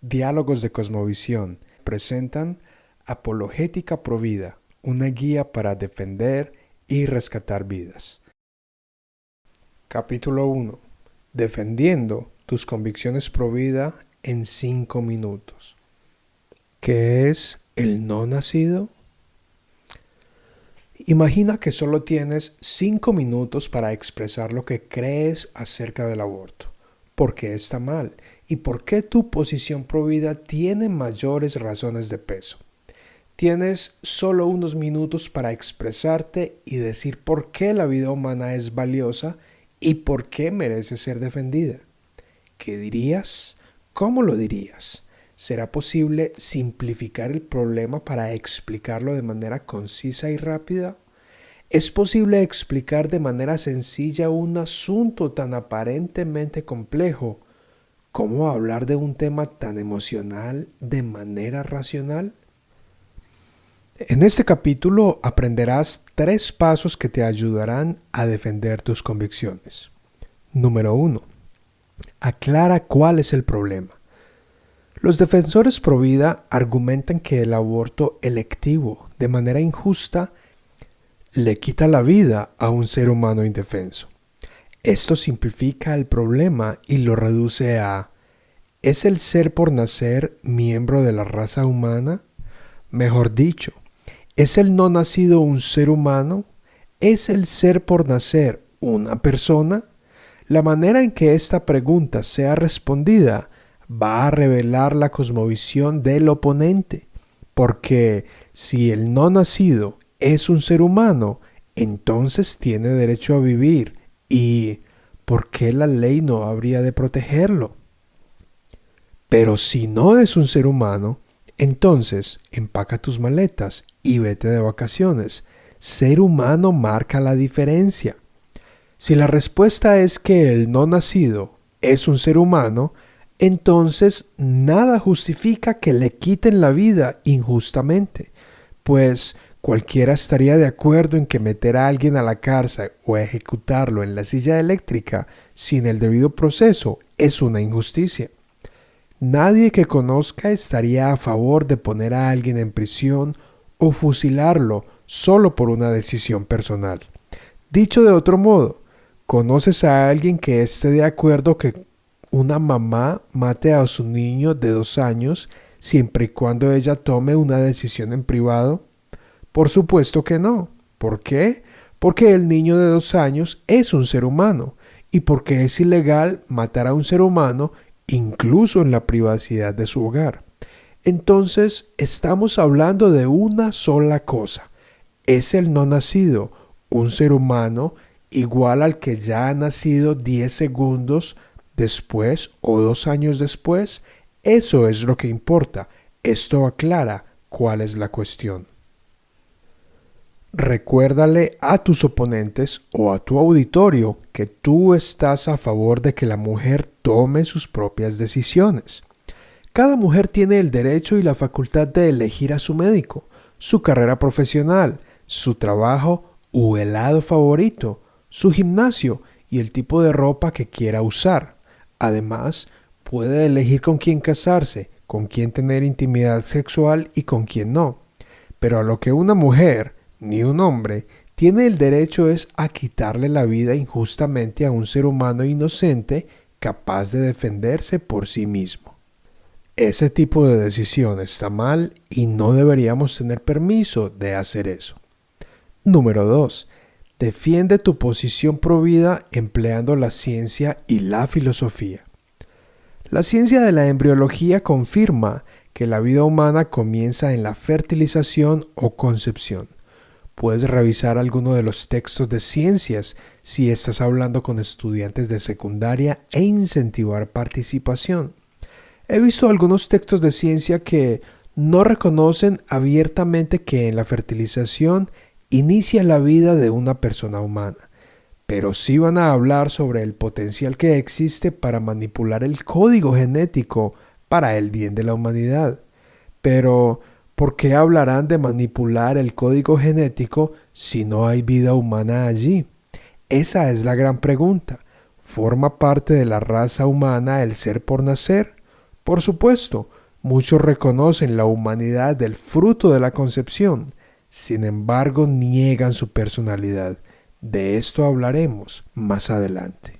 Diálogos de Cosmovisión presentan Apologética Provida, una guía para defender y rescatar vidas. Capítulo 1. Defendiendo tus convicciones pro vida en 5 minutos. ¿Qué es el no nacido? Imagina que solo tienes 5 minutos para expresar lo que crees acerca del aborto. ¿Por qué está mal? ¿Y por qué tu posición pro vida tiene mayores razones de peso? Tienes solo unos minutos para expresarte y decir por qué la vida humana es valiosa y por qué merece ser defendida. ¿Qué dirías? ¿Cómo lo dirías? ¿Será posible simplificar el problema para explicarlo de manera concisa y rápida? ¿Es posible explicar de manera sencilla un asunto tan aparentemente complejo? ¿Cómo hablar de un tema tan emocional de manera racional? En este capítulo aprenderás 3 pasos que te ayudarán a defender tus convicciones. Número 1. Aclara cuál es el problema. Los defensores pro vida argumentan que el aborto electivo, de manera injusta, le quita la vida a un ser humano indefenso. Esto simplifica el problema y lo reduce a: ¿es el ser por nacer miembro de la raza humana? Mejor dicho, ¿es el no nacido un ser humano? ¿Es el ser por nacer una persona? La manera en que esta pregunta sea respondida va a revelar la cosmovisión del oponente, porque si el no nacido es un ser humano, entonces tiene derecho a vivir. ¿Y por qué la ley no habría de protegerlo? Pero si no es un ser humano, entonces empaca tus maletas y vete de vacaciones. Ser humano marca la diferencia. Si la respuesta es que el no nacido es un ser humano, entonces nada justifica que le quiten la vida injustamente, pues cualquiera estaría de acuerdo en que meter a alguien a la cárcel o ejecutarlo en la silla eléctrica sin el debido proceso es una injusticia. Nadie que conozca estaría a favor de poner a alguien en prisión o fusilarlo solo por una decisión personal. Dicho de otro modo, ¿conoces a alguien que esté de acuerdo que una mamá mate a su niño de 2 años siempre y cuando ella tome una decisión en privado? Por supuesto que no. ¿Por qué? Porque el niño de 2 años es un ser humano y porque es ilegal matar a un ser humano incluso en la privacidad de su hogar. Entonces, estamos hablando de una sola cosa. ¿Es el no nacido un ser humano igual al que ya ha nacido 10 segundos después o 2 años después? Eso es lo que importa. Esto aclara cuál es la cuestión. Recuérdale a tus oponentes o a tu auditorio que tú estás a favor de que la mujer tome sus propias decisiones. Cada mujer tiene el derecho y la facultad de elegir a su médico, su carrera profesional, su trabajo o helado favorito, su gimnasio y el tipo de ropa que quiera usar. Además, puede elegir con quién casarse, con quién tener intimidad sexual y con quién no. Pero a lo que una mujer, ni un hombre, tiene el derecho es a quitarle la vida injustamente a un ser humano inocente capaz de defenderse por sí mismo. Ese tipo de decisión está mal y no deberíamos tener permiso de hacer eso. Número 2. Defiende tu posición pro vida empleando la ciencia y la filosofía. La ciencia de la embriología confirma que la vida humana comienza en la fertilización o concepción. Puedes revisar alguno de los textos de ciencias si estás hablando con estudiantes de secundaria e incentivar participación. He visto algunos textos de ciencia que no reconocen abiertamente que en la fertilización inicia la vida de una persona humana, pero sí van a hablar sobre el potencial que existe para manipular el código genético para el bien de la humanidad. Pero ¿por qué hablarán de manipular el código genético si no hay vida humana allí? Esa es la gran pregunta. ¿Forma parte de la raza humana el ser por nacer? Por supuesto, Muchos reconocen la humanidad del fruto de la concepción, sin embargo niegan su personalidad. De esto hablaremos más adelante.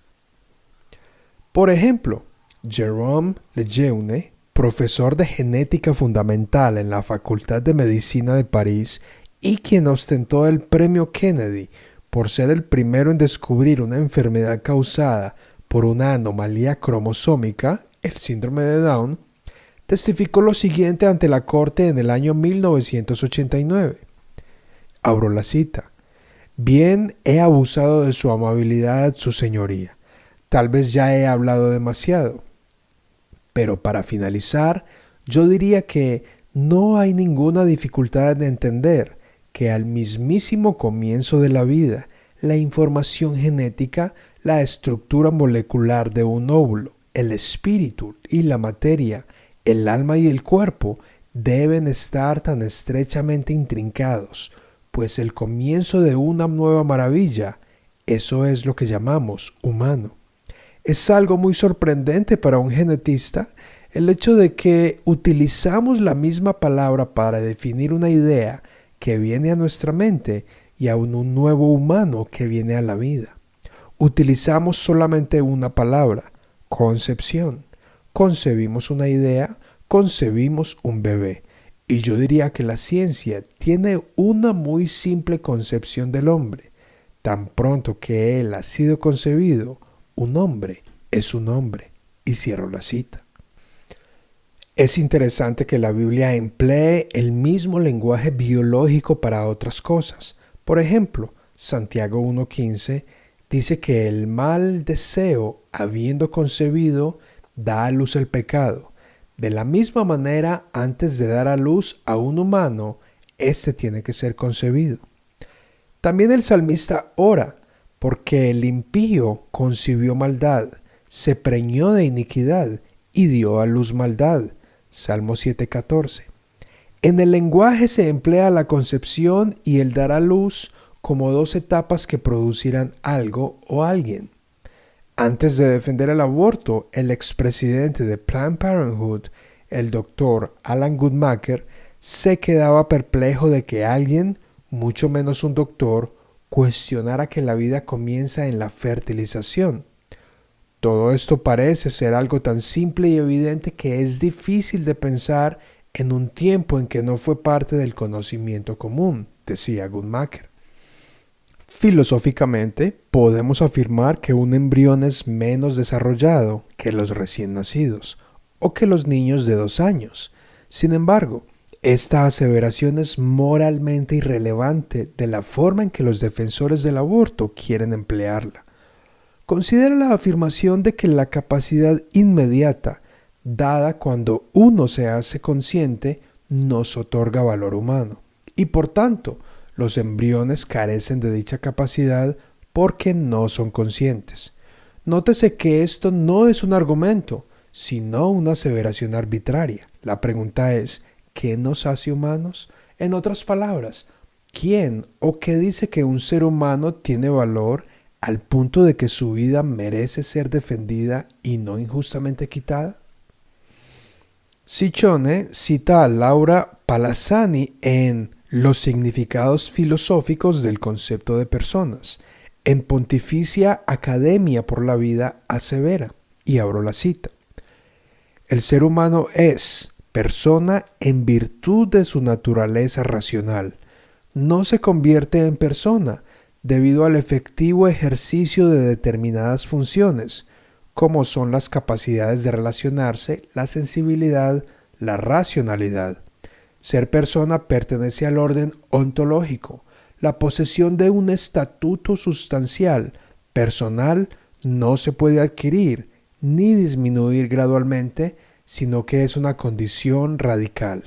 Por ejemplo, Jérôme Lejeune, profesor de genética fundamental en la Facultad de Medicina de París y quien ostentó el premio Kennedy por ser el primero en descubrir una enfermedad causada por una anomalía cromosómica, el síndrome de Down, testificó lo siguiente ante la corte en el año 1989. Abro la cita. Bien, he abusado de su amabilidad, su señoría. Tal vez ya he hablado demasiado. Pero para finalizar, yo diría que no hay ninguna dificultad en entender que al mismísimo comienzo de la vida, la información genética, la estructura molecular de un óvulo, el espíritu y la materia, el alma y el cuerpo deben estar tan estrechamente intrincados, pues el comienzo de una nueva maravilla, eso es lo que llamamos humano. Es algo muy sorprendente para un genetista el hecho de que utilizamos la misma palabra para definir una idea que viene a nuestra mente y aún un nuevo humano que viene a la vida. Utilizamos solamente una palabra, concepción. Concebimos una idea, concebimos un bebé. Y yo diría que la ciencia tiene una muy simple concepción del hombre. Tan pronto que él ha sido concebido, un hombre es un hombre. Y cierro la cita. Es interesante que la Biblia emplee el mismo lenguaje biológico para otras cosas. Por ejemplo, Santiago 1:15 dice que el mal deseo, habiendo concebido, da a luz el pecado. De la misma manera, antes de dar a luz a un humano, éste tiene que ser concebido. También el salmista ora, porque el impío concibió maldad, se preñó de iniquidad y dio a luz maldad. Salmo 7:14. En el lenguaje se emplea la concepción y el dar a luz como dos etapas que producirán algo o alguien. Antes de defender el aborto, el expresidente de Planned Parenthood, el doctor Alan Guttmacher, se quedaba perplejo de que alguien, mucho menos un doctor, cuestionara que la vida comienza en la fertilización. Todo esto parece ser algo tan simple y evidente que es difícil de pensar en un tiempo en que no fue parte del conocimiento común, decía Guttmacher. Filosóficamente, podemos afirmar que un embrión es menos desarrollado que los recién nacidos o que los niños de 2 años. Sin embargo, esta aseveración es moralmente irrelevante de la forma en que los defensores del aborto quieren emplearla. Considera la afirmación de que la capacidad inmediata, dada cuando uno se hace consciente, nos otorga valor humano. Y por tanto, los embriones carecen de dicha capacidad porque no son conscientes. Nótese que esto no es un argumento, sino una aseveración arbitraria. La pregunta es, ¿qué nos hace humanos? En otras palabras, ¿quién o qué dice que un ser humano tiene valor al punto de que su vida merece ser defendida y no injustamente quitada? Ciccione cita a Laura Palazzani en Los significados filosóficos del concepto de personas, en Pontificia Academia por la Vida asevera, y abro la cita: el ser humano es persona en virtud de su naturaleza racional. No se convierte en persona debido al efectivo ejercicio de determinadas funciones, como son las capacidades de relacionarse, la sensibilidad, la racionalidad. Ser persona pertenece al orden ontológico. La posesión de un estatuto sustancial, personal, no se puede adquirir ni disminuir gradualmente, sino que es una condición radical.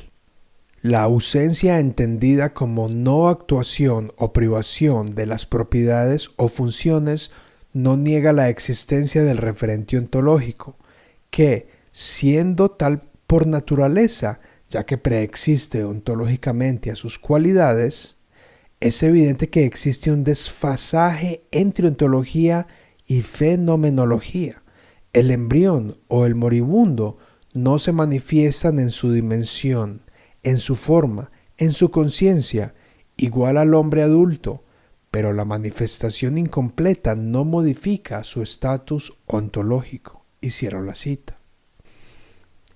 La ausencia entendida como no actuación o privación de las propiedades o funciones no niega la existencia del referente ontológico, que, siendo tal por naturaleza, ya que preexiste ontológicamente a sus cualidades, es evidente que existe un desfasaje entre ontología y fenomenología. El embrión o el moribundo no se manifiestan en su dimensión, en su forma, en su conciencia, igual al hombre adulto, pero la manifestación incompleta no modifica su estatus ontológico. Y cierro la cita.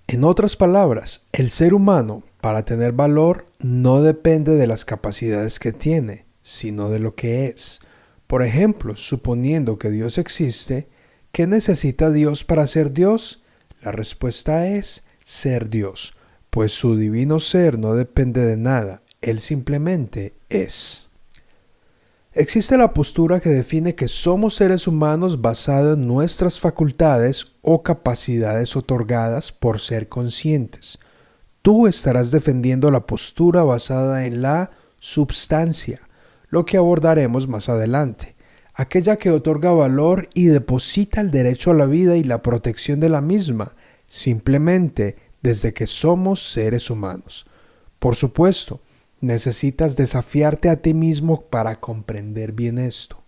En otras palabras, el ser humano, para tener valor, no depende de las capacidades que tiene, sino de lo que es. Por ejemplo, suponiendo que Dios existe, ¿qué necesita Dios para ser Dios? La respuesta es ser Dios, pues su divino ser no depende de nada, Él simplemente es. Existe la postura que define que somos seres humanos basado en nuestras facultades o capacidades otorgadas por ser conscientes. Tú estarás defendiendo la postura basada en la substancia, lo que abordaremos más adelante, aquella que otorga valor y deposita el derecho a la vida y la protección de la misma, simplemente desde que somos seres humanos. Por supuesto, necesitas desafiarte a ti mismo para comprender bien esto.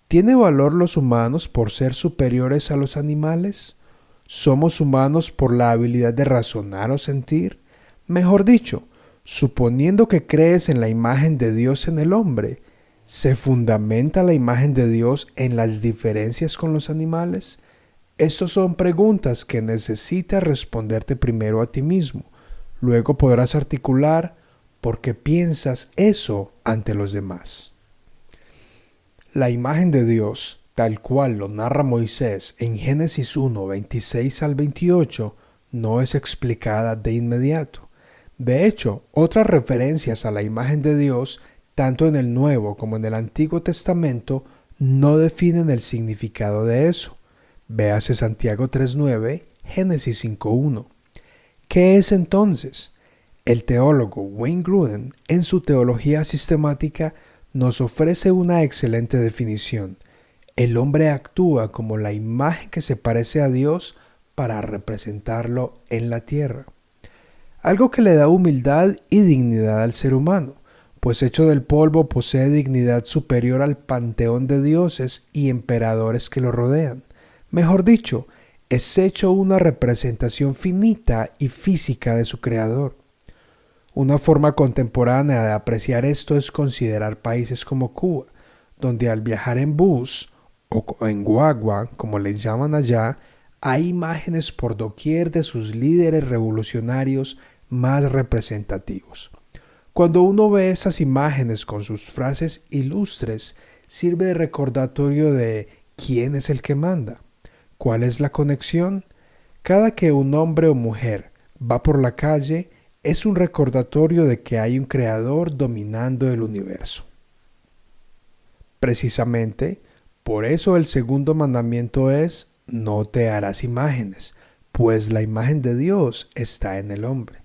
¿Tiene valor los humanos por ser superiores a los animales? ¿Somos humanos por la habilidad de razonar o sentir? Mejor dicho, suponiendo que crees en la imagen de Dios en el hombre, ¿se fundamenta la imagen de Dios en las diferencias con los animales? Estas son preguntas que necesitas responderte primero a ti mismo. Luego podrás articular por qué piensas eso ante los demás. La imagen de Dios, tal cual lo narra Moisés en Génesis 1, 26 al 28, no es explicada de inmediato. De hecho, otras referencias a la imagen de Dios, tanto en el Nuevo como en el Antiguo Testamento, no definen el significado de eso. Véase Santiago 3.9, Génesis 5.1. ¿Qué es entonces? El teólogo Wayne Grudem, en su Teología Sistemática, nos ofrece una excelente definición. El hombre actúa como la imagen que se parece a Dios para representarlo en la tierra. Algo que le da humildad y dignidad al ser humano, pues hecho del polvo posee dignidad superior al panteón de dioses y emperadores que lo rodean. Mejor dicho, es hecho una representación finita y física de su creador. Una forma contemporánea de apreciar esto es considerar países como Cuba, donde al viajar en bus o en guagua, como les llaman allá, hay imágenes por doquier de sus líderes revolucionarios más representativos. Cuando uno ve esas imágenes con sus frases ilustres, sirve de recordatorio de quién es el que manda. ¿Cuál es la conexión? Cada que un hombre o mujer va por la calle, es un recordatorio de que hay un creador dominando el universo. Precisamente, por eso el segundo mandamiento es: no te harás imágenes, pues la imagen de Dios está en el hombre.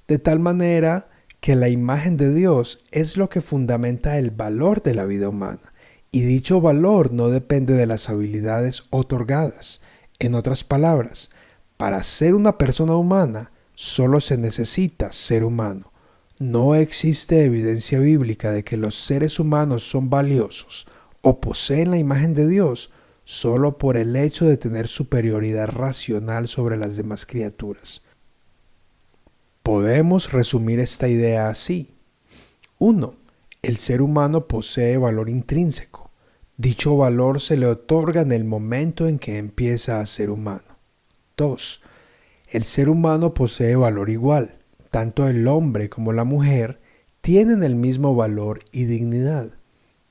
De tal manera que la imagen de Dios es lo que fundamenta el valor de la vida humana, y dicho valor no depende de las habilidades otorgadas. En otras palabras, para ser una persona humana, solo se necesita ser humano. No existe evidencia bíblica de que los seres humanos son valiosos o poseen la imagen de Dios solo por el hecho de tener superioridad racional sobre las demás criaturas. Podemos resumir esta idea así. 1. El ser humano posee valor intrínseco. Dicho valor se le otorga en el momento en que empieza a ser humano. 2. El ser humano posee valor igual. Tanto el hombre como la mujer tienen el mismo valor y dignidad.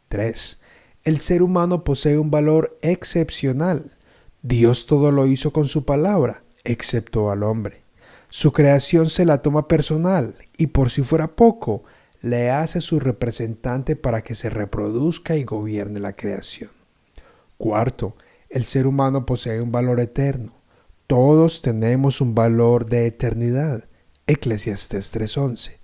3. El ser humano posee un valor excepcional. Dios todo lo hizo con su palabra, excepto al hombre. Su creación se la toma personal y, por si fuera poco, le hace su representante para que se reproduzca y gobierne la creación. 4. El ser humano posee un valor eterno. Todos tenemos un valor de eternidad. Eclesiastés 3:11.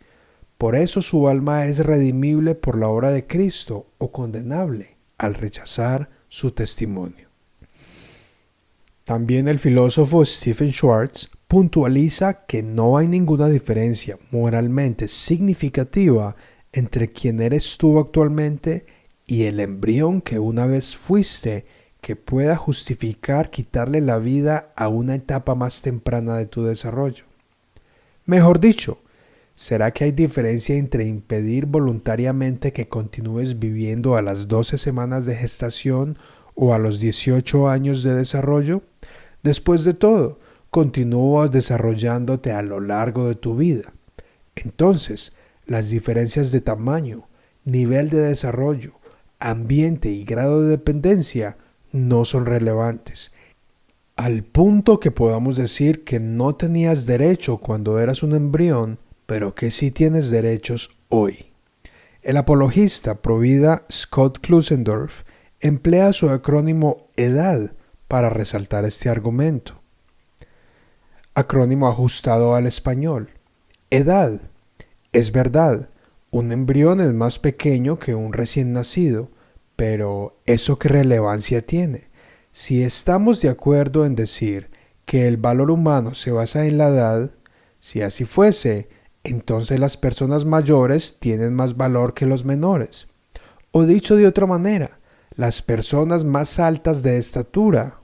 Por eso su alma es redimible por la obra de Cristo o condenable al rechazar su testimonio. También el filósofo Stephen Schwartz puntualiza que no hay ninguna diferencia moralmente significativa entre quien eres tú actualmente y el embrión que una vez fuiste, que pueda justificar quitarle la vida a una etapa más temprana de tu desarrollo? Mejor dicho, ¿será que hay diferencia entre impedir voluntariamente que continúes viviendo a las 12 semanas de gestación o a los 18 años de desarrollo? Después de todo, continúas desarrollándote a lo largo de tu vida. Entonces, las diferencias de tamaño, nivel de desarrollo, ambiente y grado de dependencia no son relevantes, al punto que podamos decir que no tenías derecho cuando eras un embrión, pero que sí tienes derechos hoy. El apologista provida Scott Klusendorf emplea su acrónimo EDAD para resaltar este argumento. Acrónimo ajustado al español. EDAD. Es verdad, un embrión es más pequeño que un recién nacido, pero ¿eso qué relevancia tiene? Si estamos de acuerdo en decir que el valor humano se basa en la edad, si así fuese, entonces las personas mayores tienen más valor que los menores. O dicho de otra manera, las personas más altas de estatura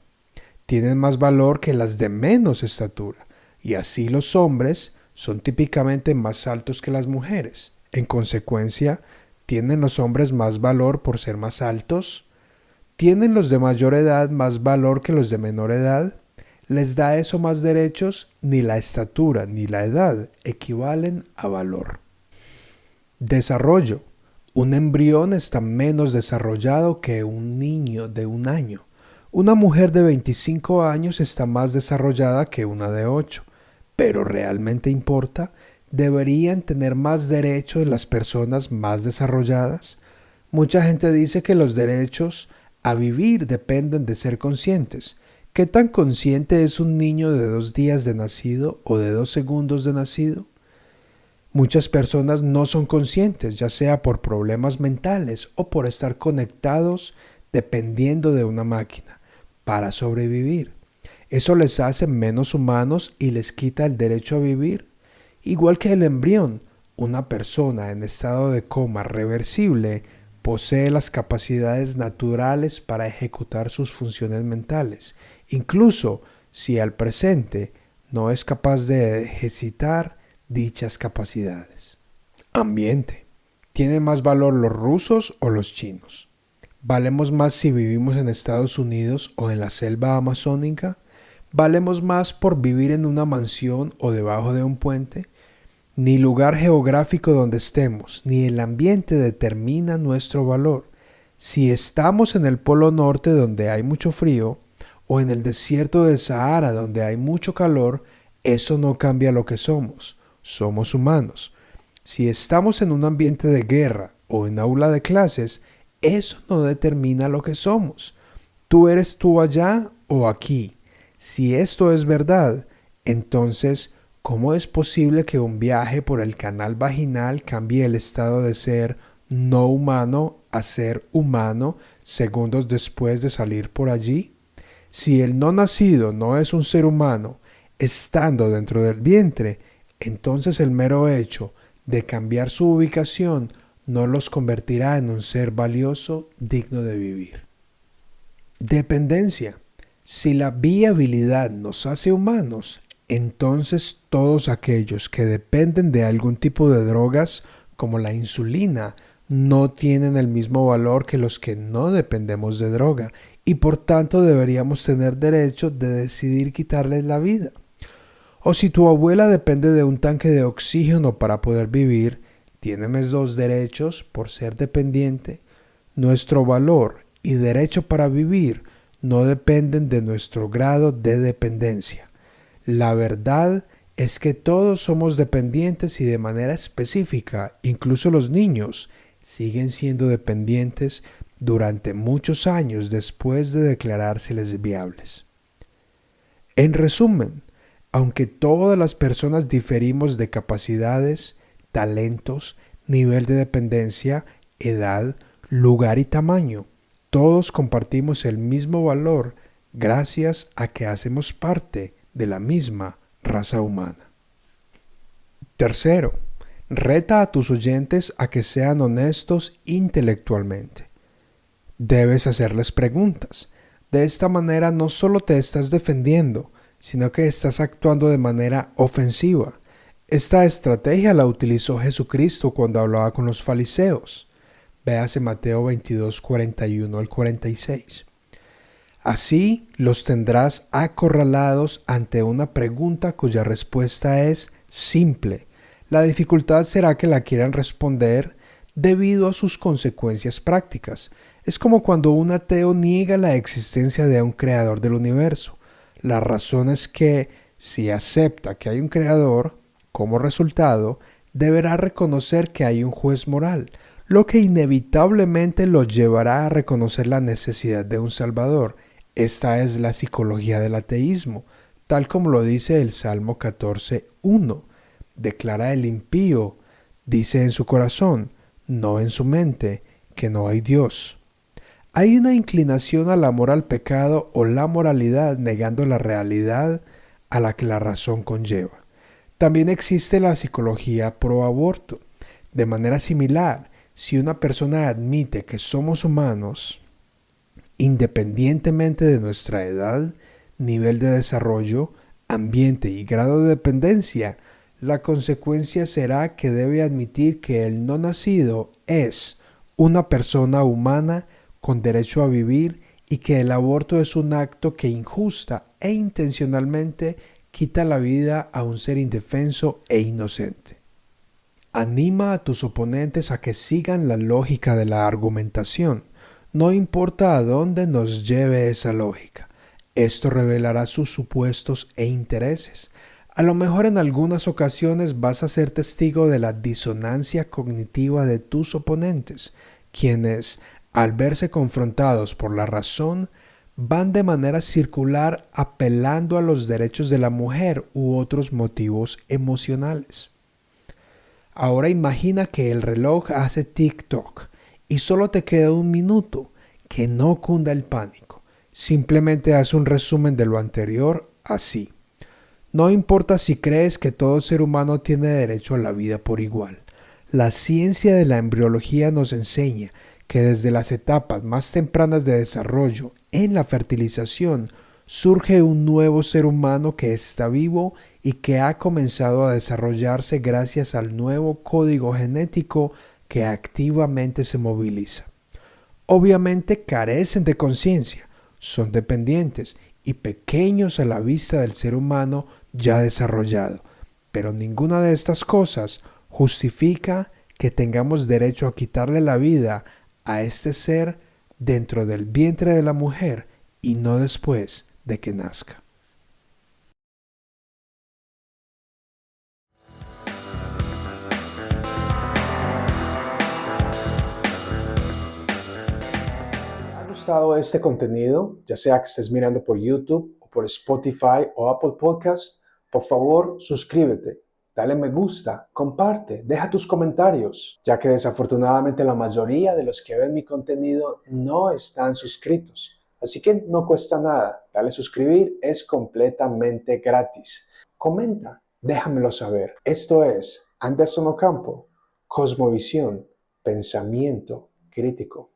tienen más valor que las de menos estatura, y así los hombres son típicamente más altos que las mujeres. En consecuencia, ¿tienen los hombres más valor por ser más altos? ¿Tienen los de mayor edad más valor que los de menor edad? ¿Les da eso más derechos? Ni la estatura ni la edad equivalen a valor. Desarrollo. Un embrión está menos desarrollado que un niño de 1 año. Una mujer de 25 años está más desarrollada que una de 8. ¿Pero realmente importa? ¿Deberían tener más derechos las personas más desarrolladas? Mucha gente dice que los derechos a vivir dependen de ser conscientes. ¿Qué tan consciente es un niño de 2 días de nacido o de 2 segundos de nacido? Muchas personas no son conscientes, ya sea por problemas mentales o por estar conectados dependiendo de una máquina para sobrevivir. Eso les hace menos humanos y les quita el derecho a vivir. Igual que el embrión, una persona en estado de coma reversible posee las capacidades naturales para ejecutar sus funciones mentales, incluso si al presente no es capaz de ejercitar dichas capacidades. Ambiente. ¿Tienen más valor los rusos o los chinos? ¿Valemos más si vivimos en Estados Unidos o en la selva amazónica? ¿Valemos más por vivir en una mansión o debajo de un puente? Ni lugar geográfico donde estemos, ni el ambiente determina nuestro valor. Si estamos en el Polo Norte donde hay mucho frío, o en el desierto del Sahara donde hay mucho calor, eso no cambia lo que somos. Somos humanos. Si estamos en un ambiente de guerra o en aula de clases, eso no determina lo que somos. Tú eres tú allá o aquí. Si esto es verdad, entonces, ¿cómo es posible que un viaje por el canal vaginal cambie el estado de ser no humano a ser humano segundos después de salir por allí? Si el no nacido no es un ser humano, estando dentro del vientre, entonces el mero hecho de cambiar su ubicación no los convertirá en un ser valioso digno de vivir. Dependencia. Si la viabilidad nos hace humanos, entonces todos aquellos que dependen de algún tipo de drogas, como la insulina, no tienen el mismo valor que los que no dependemos de droga y por tanto deberíamos tener derecho de decidir quitarles la vida. O si tu abuela depende de un tanque de oxígeno para poder vivir, ¿tienes los derechos por ser dependiente? Nuestro valor y derecho para vivir no dependen de nuestro grado de dependencia. La verdad es que todos somos dependientes y de manera específica, incluso los niños, siguen siendo dependientes durante muchos años después de declarárseles viables. En resumen, aunque todas las personas diferimos de capacidades, talentos, nivel de dependencia, edad, lugar y tamaño, todos compartimos el mismo valor gracias a que hacemos parte de la misma raza humana. Tercero, reta a tus oyentes a que sean honestos intelectualmente. Debes hacerles preguntas. De esta manera no solo te estás defendiendo, sino que estás actuando de manera ofensiva. Esta estrategia la utilizó Jesucristo cuando hablaba con los fariseos. Véase Mateo 22, 41 al 46. Así los tendrás acorralados ante una pregunta cuya respuesta es simple. La dificultad será que la quieran responder debido a sus consecuencias prácticas. Es como cuando un ateo niega la existencia de un creador del universo. La razón es que, si acepta que hay un creador, como resultado, deberá reconocer que hay un juez moral, lo que inevitablemente lo llevará a reconocer la necesidad de un salvador. Esta es la psicología del ateísmo, tal como lo dice el Salmo 14:1. Declara el impío, dice en su corazón, no en su mente, que no hay Dios. Hay una inclinación al amor al pecado o la moralidad negando la realidad a la que la razón conlleva. También existe la psicología pro aborto. De manera similar, si una persona admite que somos humanos, independientemente de nuestra edad, nivel de desarrollo, ambiente y grado de dependencia, la consecuencia será que debe admitir que el no nacido es una persona humana con derecho a vivir y que el aborto es un acto que injusta e intencionalmente quita la vida a un ser indefenso e inocente. Anima a tus oponentes a que sigan la lógica de la argumentación. No importa a dónde nos lleve esa lógica. Esto revelará sus supuestos e intereses. A lo mejor en algunas ocasiones vas a ser testigo de la disonancia cognitiva de tus oponentes, quienes, al verse confrontados por la razón, van de manera circular apelando a los derechos de la mujer u otros motivos emocionales. Ahora imagina que el reloj hace tic-toc y solo te queda un minuto. Que no cunda el pánico. Simplemente haz un resumen de lo anterior así. No importa si crees que todo ser humano tiene derecho a la vida por igual. La ciencia de la embriología nos enseña que desde las etapas más tempranas de desarrollo en la fertilización surge un nuevo ser humano que está vivo y que ha comenzado a desarrollarse gracias al nuevo código genético que activamente se moviliza. Obviamente carecen de conciencia, son dependientes y pequeños a la vista del ser humano ya desarrollado, pero ninguna de estas cosas justifica que tengamos derecho a quitarle la vida a este ser dentro del vientre de la mujer y no después de que nazca. ¿Te ha gustado este contenido? Ya sea que estés mirando por YouTube o por Spotify o Apple Podcast, por favor suscríbete, dale me gusta, comparte, deja tus comentarios, ya que desafortunadamente la mayoría de los que ven mi contenido no están suscritos. Así que no cuesta nada, dale suscribir, es completamente gratis. Comenta, déjamelo saber. Esto es Anderson Ocampo, Cosmovisión, Pensamiento Crítico.